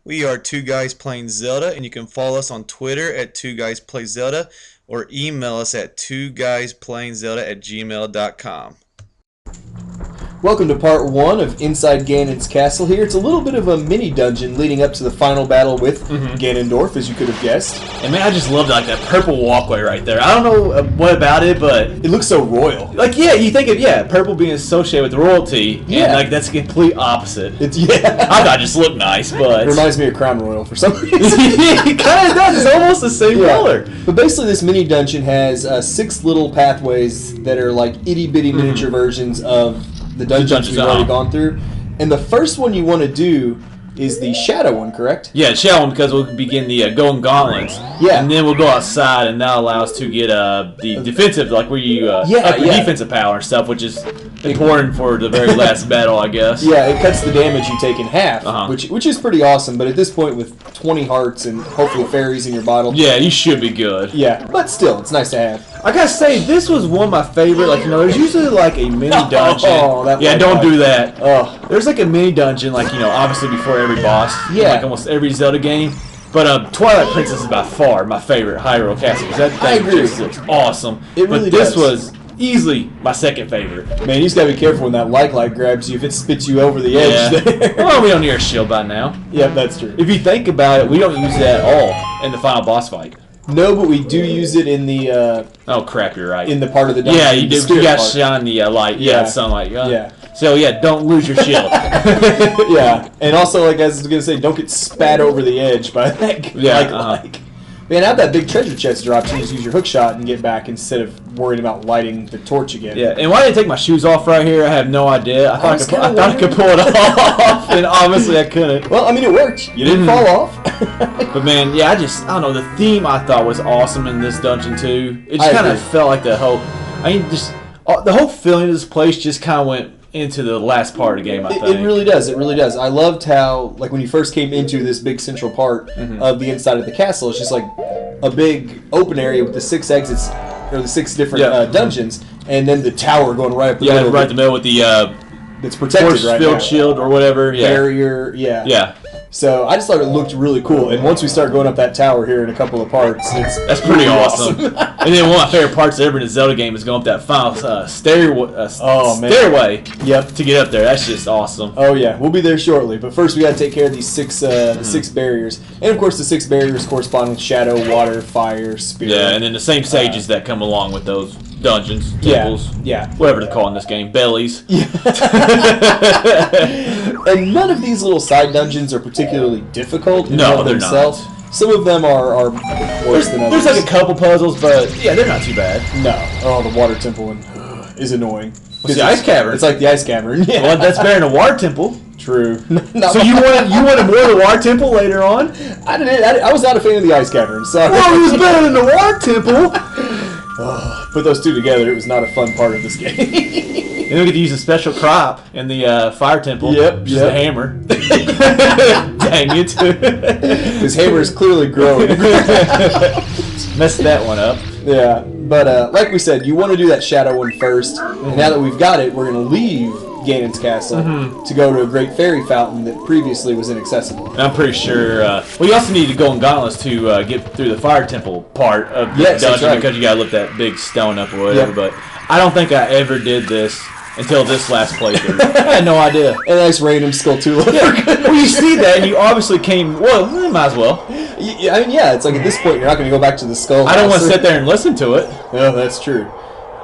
We are Two Guys Playing Zelda, and you can follow us on Twitter at Two Guys Play Zelda or email us at twoguysPlayingZelda@gmail.com. Welcome to part 1 of Inside Ganon's Castle here. It's a little bit of a mini dungeon leading up to the final battle with Ganondorf, as you could have guessed. And man, I just loved like that purple walkway right there. I don't know what about it, but it looks so royal. Like, yeah, you think of purple being associated with royalty, and like that's the complete opposite. I thought it just looked nice, but it reminds me of Crown Royal for some reason. It kind of does. It's almost the same color. But basically, this mini dungeon has 6 little pathways that are like itty bitty miniature versions of the dungeons we've already gone through. And the first one you want to do is the shadow one, correct? Yeah, shadow one, because we'll begin the golden gauntlets. Yeah. And then we'll go outside, and that'll allow us to get the defensive, like where you defensive power and stuff, which is important for the very last battle, I guess. Yeah, it cuts the damage you take in half, which is pretty awesome. But at this point, with 20 hearts and hopefully fairies in your bottle, yeah, you should be good. Yeah, but still, it's nice to have. I gotta say, this was one of my favorite. Like, there's usually like a mini dungeon. Don't do that. There's like a mini dungeon, like, obviously before every boss. Yeah. Like almost every Zelda game. But Twilight Princess is by far my favorite Hyrule Castle, because that thing just looks awesome. It really does. But this was easily my second favorite. Man, you just gotta be careful when that light grabs you, if it spits you over the edge there. Well, we don't need our shield by now. Yeah, that's true. If you think about it, we don't use that at all in the final boss fight. No, but we do use it in the oh crap, you're right. In the part of the dungeon. Yeah, you do. You got to shine the light. Yeah, sunlight. Yeah. So yeah, don't lose your shield. Yeah, and also, like I was gonna say, don't get spat over the edge by that. Man, out that big treasure chest drops, you just use your hook shot and get back instead of worrying about lighting the torch again. Yeah, and why did I take my shoes off right here? I have no idea. I thought I could pull it off, and obviously I couldn't. Well, I mean, it worked. You didn't fall off. But man, yeah, I don't know. The theme I thought was awesome in this dungeon too. It just kind of felt like the whole feeling of this place just kind of went into the last part of the game, I think. It really does. It really does. I loved how, like, when you first came into this big central part of the inside of the castle, it's just like a big open area with the 6 exits, or the 6 different dungeons, and then the tower going right up the middle. Yeah, right in the middle with the it's protected right now. Force field shield or whatever. Yeah. Barrier. Yeah. So I just thought it looked really cool, and once we start going up that tower here in a couple of parts, that's pretty awesome. And then one of my favorite parts ever in a Zelda game is going up that final stairway. Yep. To get up there. That's just awesome. Oh yeah, we'll be there shortly. But first we got to take care of these 6 6 barriers, and of course the 6 barriers correspond with shadow, water, fire, spirit. Yeah, and then the same sages that come along with those dungeons, temples, whatever they call in this game, bellies. Yeah. And none of these little side dungeons are particularly difficult in themselves. Some of them are worse than others. There's like a couple puzzles, but yeah, they're not too bad. No. Oh, the water temple one is annoying. It's the ice cavern. It's like the ice cavern. Yeah. Well, that's better than a water temple. True. So you wanted more of the water temple later on? I was not a fan of the ice cavern. So. Well, it was better than the water temple. Put those two together, it was not a fun part of this game. And we get to use a special crop in the fire temple. Yep. Just a hammer. Dang it. His hammer is clearly growing. Messed that one up. Yeah. But like we said, you want to do that shadow one first. And now that we've got it, we're going to leave Ganon's castle to go to a great fairy fountain that previously was inaccessible. And I'm pretty sure. Well, you also need to go in gauntlets to get through the fire temple part of the dungeon because you got to lift that big stone up or whatever. But I don't think I ever did this until this last playthrough. I had no idea. A nice random Skulltula. Well, you see that, and you obviously came. Well, you might as well. I mean, it's like at this point you're not going to go back to the skull. I don't want to sit there and listen to it. No, that's true.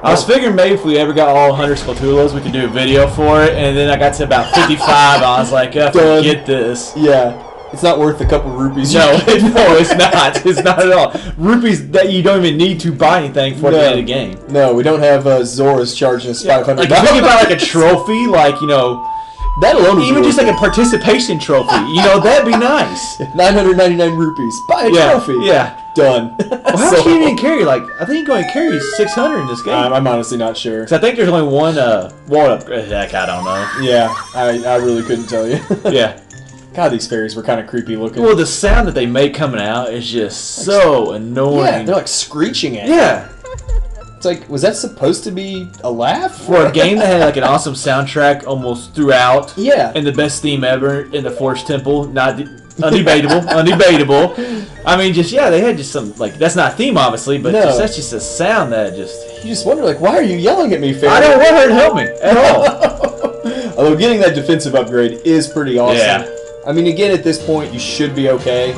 I was figuring maybe if we ever got all 100 Skulltulas, we could do a video for it, and then I got to about 55, I was like, forget this. Yeah. It's not worth a couple rupees. No, it's not. It's not at all. Rupees that you don't even need to buy anything for the end of the game. No, we don't have Zora's charging us $500. Like, if you buy like a trophy, like, that alone even just like a participation trophy, that'd be nice. 999 rupees. Buy a trophy. Yeah. Done. Well, how much can you even carry? Like, I think you can only carry 600 in this game. I'm honestly not sure. Because I think there's only one wall upgrade. Heck, I don't know. Yeah, I really couldn't tell you. Yeah. God, these fairies were kind of creepy looking. Well, the sound that they make coming out is just so annoying. Yeah, they're like screeching at you. Yeah. It's like, was that supposed to be a laugh? For a game that had like an awesome soundtrack almost throughout. Yeah. And the best theme ever in the Forest Temple, not undebatable, undebatable. I mean, just they had just some that's not a theme obviously, but that's just a sound that just you just wonder why are you yelling at me, fam? I don't want her to help me at all. Although getting that defensive upgrade is pretty awesome. Yeah. I mean, again, at this point, you should be okay.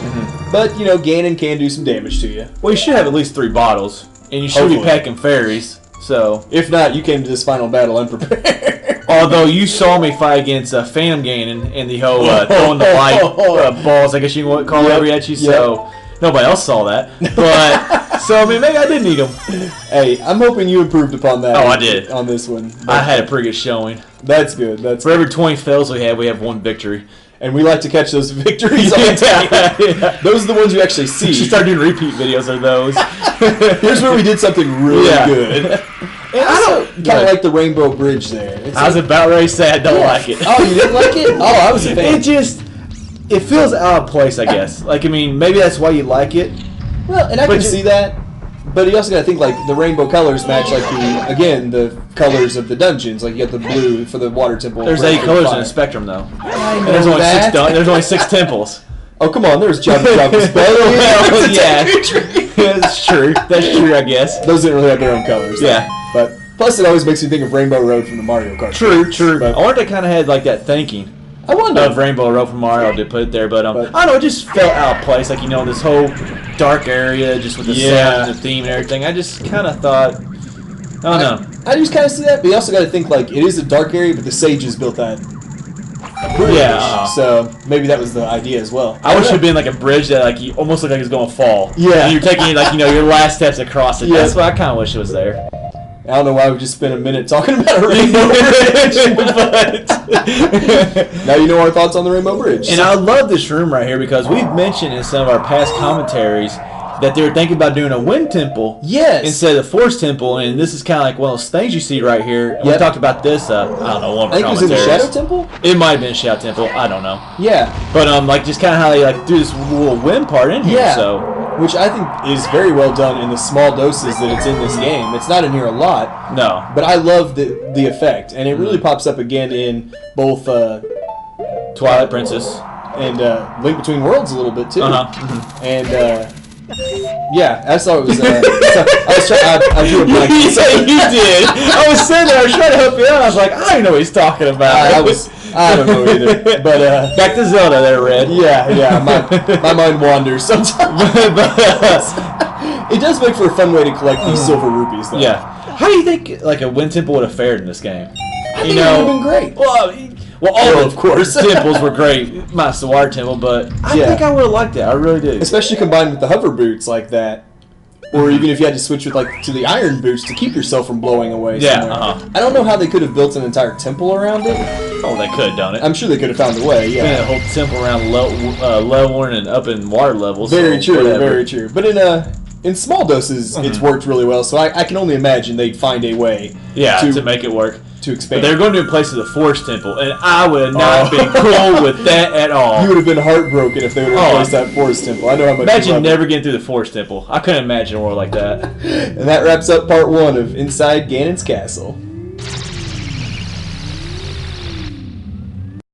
But, Ganon can do some damage to you. Well, you should have at least 3 bottles, and you should be packing fairies. So, if not, you came to this final battle unprepared. Although you saw me fight against Phantom Ganon and the whole throwing the light balls, I guess you can call it, at you. So nobody else saw that. But so I mean, maybe I did need them. Hey, I'm hoping you improved upon that. Oh, I did on this one. I had a pretty good showing. That's good. For every 20 fails we have 1 victory. And we like to catch those victories on tape. Those are the ones you actually see. You should start doing repeat videos of those. Here's where we did something really good. And I don't kind of like the Rainbow Bridge there. I was about ready to say I don't like it. Oh, you didn't like it? Oh, I was a fan. It feels out of place, I guess. Like, I mean, maybe that's why you like it. Well, and I can see that. But you also got to think, like, the rainbow colors match, like, the colors of the dungeons. Like, you got the blue for the water temple. There's 8 colors in the spectrum, though. And there's only 6 temples. Oh, come on. There's Jump Jump's belly. Yeah. That's true. That's true, I guess. Those didn't really have their own colors. Yeah. But, plus, it always makes me think of Rainbow Road from the Mario Kart. True. But I wonder if they kind of had, like, that thinking. I wonder. Of Rainbow Road from Mario to put it there, but I don't know, it just felt out of place. Like, this whole dark area, just with the sound and the theme and everything. I just kind of thought, I don't know. I just kind of see that, but you also got to think, like, it is a dark area, but the sages built that bridge. Yeah. So maybe that was the idea as well. I wish it had been like a bridge that, like, you almost looked like it was going to fall. Yeah. And you're taking, like, your last steps across it. Yeah. That's what I kind of wish it was there. I don't know why we just spent a minute talking about a Rainbow Bridge, but now you know our thoughts on the Rainbow Bridge. And I love this room right here because we've mentioned in some of our past commentaries that they were thinking about doing a wind temple instead of the force temple, and this is kind of like one of those things you see right here. And we talked about this, I don't know, one of our I think it was in the Shadow Temple? It might have been Shadow Temple, I don't know. Yeah. But like just kind of how they like do this little wind part in here. Yeah. So. Which I think is very well done in the small doses that it's in this game. It's not in here a lot. No. But I love the effect, and it really pops up again in both Twilight Princess and Link Between Worlds a little bit too. And yeah, I saw it was. I drew a blank. You did. I was sitting there. I was trying to help you out. I was like, I don't know what he's talking about. I don't know either. But back to Zelda, there, Red. Yeah. My mind wanders sometimes. It does make for a fun way to collect these silver rupees, though. Yeah. How do you think like a wind temple would have fared in this game? I think it would have been great. Well, all of course temples were great, minus the water temple, but I think I would have liked it. I really do. Especially combined with the hover boots like that. Or even if you had to switch with to the iron boots to keep yourself from blowing away. Yeah. I don't know how they could have built an entire temple around it. Oh, they could have done it. I'm sure they could have found a way. Yeah. A whole temple around leveling and up in water levels. Very true. Very true. But in small doses, it's worked really well. So I can only imagine they'd find a way. To make it work. To expand. But they're going to do a place of the Forest Temple, and I would have not been cool with that at all. You would have been heartbroken if they would have replaced that Forest Temple. I know how much. Imagine never getting through the Forest Temple. I couldn't imagine a world like that. And that wraps up part 1 of Inside Ganon's Castle.